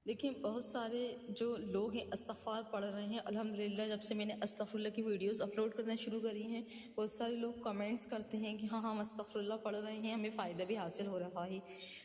देखिए, बहुत सारे जो लोग हैं इस्तग़फ़ार पढ़ रहे हैं। अल्हम्दुलिल्लाह जब से मैंने अस्तग़फ़िरुल्लाह की वीडियोस अपलोड करना शुरू करी हैं, बहुत सारे लोग कमेंट्स करते हैं कि हाँ हम अस्तग़फ़िरुल्लाह पढ़ रहे हैं, हमें फ़ायदा भी हासिल हो रहा है।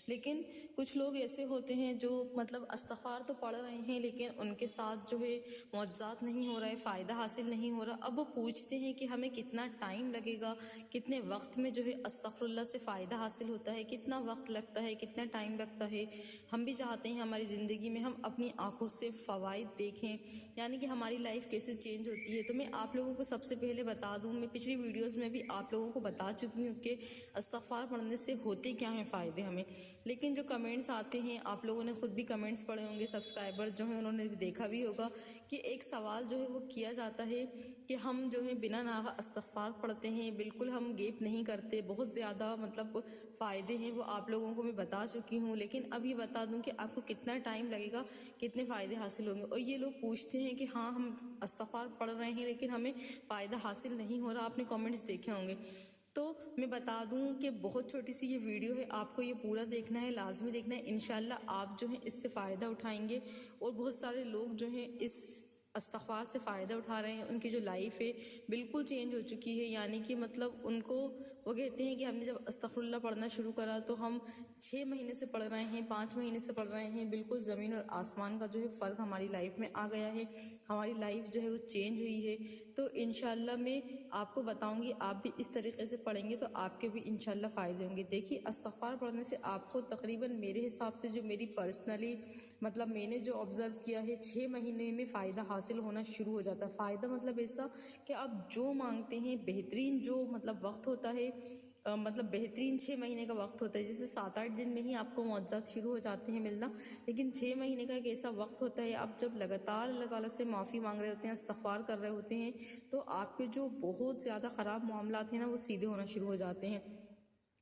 लेकिन कुछ लोग ऐसे होते हैं जो मतलब इस्तग़फ़ार तो पढ़ रहे हैं लेकिन उनके साथ जो है मुआज़ात नहीं हो रहा है, फ़ायदा हासिल नहीं हो रहा। अब वो पूछते हैं कि हमें कितना टाइम लगेगा, कितने वक्त में जो है अस्तग़फ़िरुल्लाह से फ़ायदा हासिल होता है, कितना वक्त लगता है, कितना टाइम लगता है। हम भी चाहते हैं हमारी ज़िंदगी में हम अपनी आंखों से फ़वाइद देखें, यानी कि हमारी लाइफ कैसे चेंज होती है। तो मैं आप लोगों को सबसे पहले बता दूं, मैं पिछली वीडियोस में भी आप लोगों को बता चुकी हूँ कि इस्तग़फ़ार पढ़ने से होते क्या हैं फ़ायदे हमें। लेकिन जो कमेंट्स आते हैं, आप लोगों ने खुद भी कमेंट्स पढ़े होंगे, सब्सक्राइबर जो हैं उन्होंने भी देखा भी होगा कि एक सवाल जो है वो किया जाता है कि हम जो है बिना नागा इस्तग़फ़ार पढ़ते हैं, बिल्कुल हम गैप नहीं करते, बहुत ज़्यादा मतलब फ़ायदे हैं वो आप लोगों को मैं बता चुकी हूँ। लेकिन अब ये बता दूँ कि आपको कितना टाइम लगेगा, कितने फ़ायदे हासिल होंगे। और ये लोग पूछते हैं कि हाँ हम इस्तग़फ़ार पढ़ रहे हैं लेकिन हमें फ़ायदा हासिल नहीं हो रहा। आपने कमेंट्स देखे होंगे। तो मैं बता दूं कि बहुत छोटी सी ये वीडियो है, आपको ये पूरा देखना है, लाजमी देखना है। इंशाल्लाह आप जो है इससे फ़ायदा उठाएंगे और बहुत सारे लोग जो हैं इस इस्तग़फ़ार से फ़ायदा उठा रहे हैं। उनकी जो लाइफ है बिल्कुल चेंज हो चुकी है, यानी कि मतलब उनको वो कहते हैं कि हमने जब अस्तग़फ़िरुल्लाह पढ़ना शुरू करा तो हम 6 महीने से पढ़ रहे हैं, 5 महीने से पढ़ रहे हैं, बिल्कुल ज़मीन और आसमान का जो है फ़र्क हमारी लाइफ में आ गया है, हमारी लाइफ जो है वो चेंज हुई है। तो इंशाल्लाह मैं आपको बताऊंगी, आप भी इस तरीके से पढ़ेंगे तो आपके भी इंशाल्लाह फ़ायदे होंगे। देखिए, इस्तग़फ़ार पढ़ने से आपको तकरीबन मेरे हिसाब से, जो मेरी पर्सनली मतलब मैंने जो ऑब्ज़र्व किया है, 6 महीने में फ़ायदा हासिल होना शुरू हो जाता है। फ़ायदा मतलब ऐसा कि आप जो मांगते हैं, बेहतरीन जो मतलब वक्त होता है, मतलब बेहतरीन 6 महीने का वक्त होता है। जैसे 7-8 दिन में ही आपको मुआवज़ात शुरू हो जाते हैं मिलना, लेकिन 6 महीने का एक ऐसा वक्त होता है, आप जब लगातार अल्लाह ताला से माफ़ी मांग रहे होते हैं, इस्तग़फ़ार कर रहे होते हैं, तो आपके जो बहुत ज़्यादा ख़राब मामलात हैं ना, वो सीधे होना शुरू हो जाते हैं।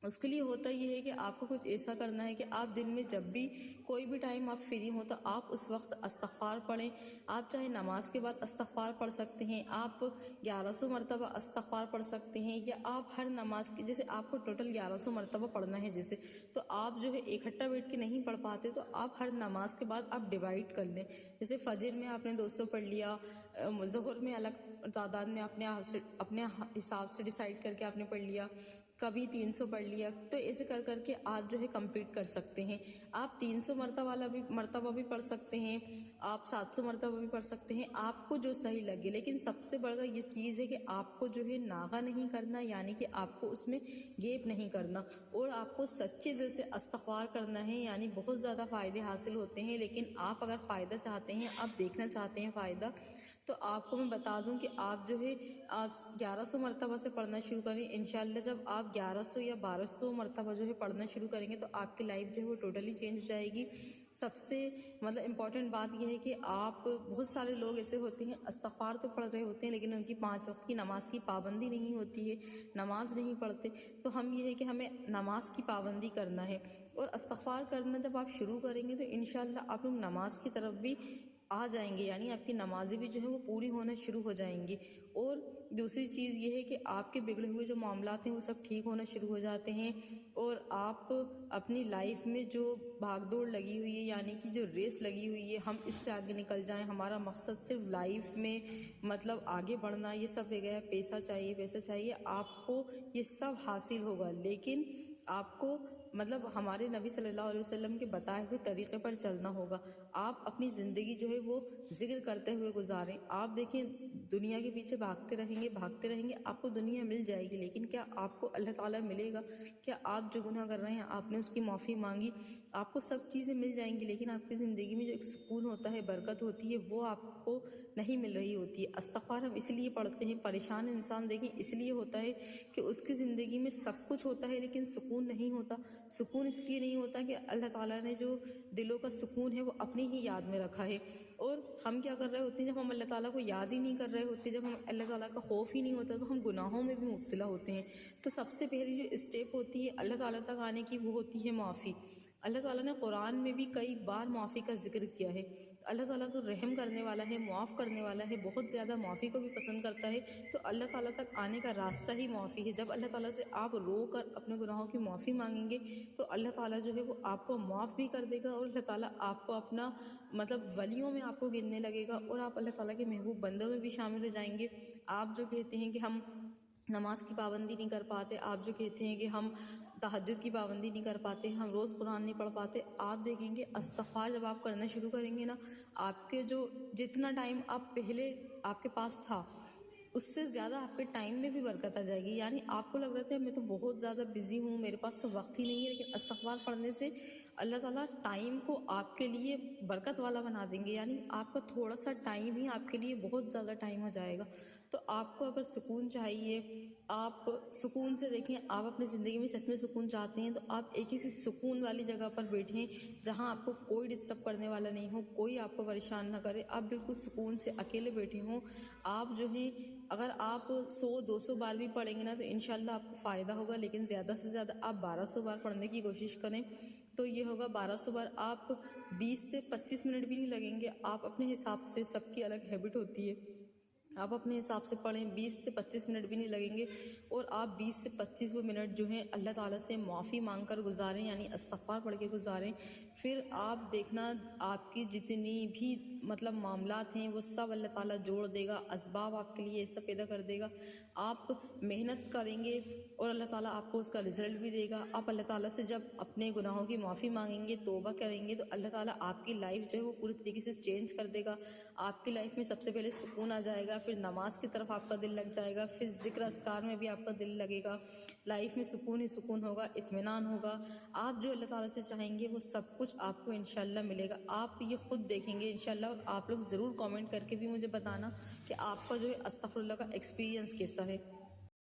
उसके लिए होता ये है कि आपको कुछ ऐसा करना है कि आप दिन में जब भी कोई भी टाइम आप फ्री हो तो आप उस वक्त इस्तग़फ़ार पढ़ें। आप चाहे नमाज के बाद इस्तग़फ़ार पढ़ सकते हैं, आप 1100 मरतबा इस्तग़फ़ार पढ़ सकते हैं, या आप हर नमाज की, जैसे आपको टोटल 1100 मरतबा पढ़ना है जैसे, तो आप जो है इकट्ठा बैठ के नहीं पढ़ पाते तो आप हर नमाज के बाद आप डिवाइड कर लें। जैसे फ़जर में आपने 200 पढ़ लिया, ज़ुहर में अलग तादाद में अपने हिसाब से डिसाइड करके आपने पढ़ लिया, कभी 300 पढ़ लिया, तो ऐसे कर करके आप जो है कंप्लीट कर सकते हैं। आप 300 मरतबा भी पढ़ सकते हैं, आप 700 मरतबा भी पढ़ सकते हैं, आपको जो सही लगे। लेकिन सबसे बड़ा ये चीज़ है कि आपको जो है नागा नहीं करना, यानी कि आपको उसमें गैप नहीं करना, और आपको सच्चे दिल से इस्तग़फ़ार करना है, यानी बहुत ज़्यादा फ़ायदे हासिल होते हैं। लेकिन आप अगर फ़ायदा चाहते हैं, आप देखना चाहते हैं फ़ायदा, तो आपको मैं बता दूं कि आप जो है आप 1100 मरतबा से पढ़ना शुरू करें। इंशाल्लाह जब आप 1100 या 1200 मरतबा जो है पढ़ना शुरू करेंगे तो आपकी लाइफ जो है वो टोटली चेंज हो जाएगी। सबसे मतलब इम्पॉर्टेंट बात यह है कि आप, बहुत सारे लोग ऐसे होते हैं इस्तग़फ़ार तो पढ़ रहे होते हैं लेकिन उनकी 5 वक्त की नमाज की पाबंदी नहीं होती है, नमाज नहीं पढ़ते। तो हम ये है कि हमें नमाज की पाबंदी करना है, और इस्तग़फ़ार करना जब आप शुरू करेंगे तो इंशाल्लाह आप लोग नमाज की तरफ भी आ जाएंगे, यानी आपकी नमाजें भी जो है वो पूरी होना शुरू हो जाएंगी। और दूसरी चीज़ ये है कि आपके बिगड़े हुए जो मामलात हैं वो सब ठीक होना शुरू हो जाते हैं, और आप अपनी लाइफ में जो भागदौड़ लगी हुई है, यानी कि जो रेस लगी हुई है, हम इससे आगे निकल जाएं, हमारा मकसद सिर्फ लाइफ में मतलब आगे बढ़ना, ये सब रह गया है, पैसा चाहिए पैसा चाहिए, आपको ये सब हासिल होगा। लेकिन आपको मतलब हमारे नबी सल्लल्लाहु अलैहि वसल्लम के बताए हुए तरीक़े पर चलना होगा। आप अपनी ज़िंदगी जो है वो ज़िक्र करते हुए गुजारें। आप देखें, दुनिया के पीछे भागते रहेंगे, आपको दुनिया मिल जाएगी, लेकिन क्या आपको अल्लाह ताला मिलेगा? क्या आप जो गुनाह कर रहे हैं, आपने उसकी माफ़ी मांगी, आपको सब चीज़ें मिल जाएंगी, लेकिन आपकी ज़िंदगी में जो एक सुकून होता है, बरकत होती है, वो आपको नहीं मिल रही होती है। इस्तग़फ़ार हम इसलिए पढ़ते हैं, परेशान इंसान देखें इसलिए होता है कि उसकी ज़िंदगी में सब कुछ होता है लेकिन सुकून नहीं होता। सुकून इसलिए नहीं होता कि अल्लाह ताला ने जो दिलों का सुकून है वो अपनी ही याद में रखा है। और हम क्या कर रहे होते हैं, जब हम अल्लाह ताला को याद ही नहीं कर रहे होते, जब हम अल्लाह ताला का खौफ ही नहीं होता, तो हम गुनाहों में भी मुब्तला होते हैं। तो सबसे पहली जो स्टेप होती है अल्लाह ताला तक आने की, वो होती है माफ़ी। अल्लाह ताला ने कुरान में भी कई बार माफ़ी का जिक्र किया है। अल्लाह ताला तो रहम करने वाला है, मुआफ़ करने वाला है, बहुत ज़्यादा माफ़ी को भी पसंद करता है। तो अल्लाह ताला तक आने का रास्ता ही माफ़ी है। जब अल्लाह ताला से आप रो कर अपने गुनाहों की माफ़ी मांगेंगे तो अल्लाह ताला जो है वो आपको माफ़ भी कर देगा और अल्लाह ताला आपको अपना मतलब वलियों में आपको गिनने लगेगा और आप अल्लाह ताला के महबूब बंदों में भी शामिल हो जाएंगे। आप जो कहते हैं कि हम नमाज की पाबंदी नहीं कर पाते, आप जो कहते हैं कि हम तहज्जुद की पाबंदी नहीं कर पाते, हम रोज़ कुरान नहीं पढ़ पाते, आप देखेंगे इस्तिग़फ़ार जब आप करना शुरू करेंगे ना, आपके जो जितना टाइम आप पहले आपके पास था उससे ज़्यादा आपके टाइम में भी बरकत आ जाएगी। यानी आपको लग रहा था मैं तो बहुत ज़्यादा बिज़ी हूँ, मेरे पास तो वक्त ही नहीं है, लेकिन इस्तिग़फ़ार पढ़ने से अल्लाह ताला टाइम को आपके लिए बरकत वाला बना देंगे। यानी आपका थोड़ा सा टाइम ही आपके लिए बहुत ज़्यादा टाइम हो जाएगा। तो आपको अगर सुकून चाहिए, आप सुकून से देखें, आप अपनी ज़िंदगी में सच में सुकून चाहते हैं तो आप एक ही सी सुकून वाली जगह पर बैठें जहाँ आपको कोई डिस्टर्ब करने वाला नहीं हो, कोई आपको परेशान ना करे, आप बिल्कुल सुकून से अकेले बैठे हों। आप जो हैं अगर आप 100-200 बार भी पढ़ेंगे ना तो इंशाल्लाह आपको फ़ायदा होगा, लेकिन ज़्यादा से ज़्यादा आप 1200 बार पढ़ने की कोशिश करें तो ये होगा 1200 बार। आप 20 से 25 मिनट भी नहीं लगेंगे, आप अपने हिसाब से, सबकी अलग हैबिट होती है, आप अपने हिसाब से पढ़ें, 20 से 25 मिनट भी नहीं लगेंगे और आप 20 से 25 वो मिनट जो हैं अल्लाह ताला से माफ़ी मांग कर गुजारें, यानी इस्तिग़फ़ार पढ़ के गुजारें। फिर आप देखना आपकी जितनी भी मतलब मामलात हैं वो सब अल्लाह ताला जोड़ देगा, असबाब आपके लिए ऐसा पैदा कर देगा। आप मेहनत करेंगे और अल्लाह ताला आपको उसका रिज़ल्ट भी देगा। आप अल्लाह ताला से जब अपने गुनाहों की माफ़ी मांगेंगे, तौबा करेंगे तो अल्लाह ताला आपकी लाइफ जो है वो पूरी तरीके से चेंज कर देगा। आपकी लाइफ में सबसे पहले सुकून आ जाएगा, फिर नमाज की तरफ आपका दिल लग जाएगा, फिर ज़िक्र अस्कार में भी आपका दिल लगेगा। लाइफ में सुकून ही सुकून होगा, इत्मीनान होगा। आप जो अल्लाह ताला से चाहेंगे वो सब कुछ आपको इंशाल्लाह मिलेगा। आप ये खुद देखेंगे इंशाल्लाह। और आप लोग ज़रूर कमेंट करके भी मुझे बताना कि आपका जो है अस्तगफिरुल्लाह का एक्सपीरियंस कैसा है।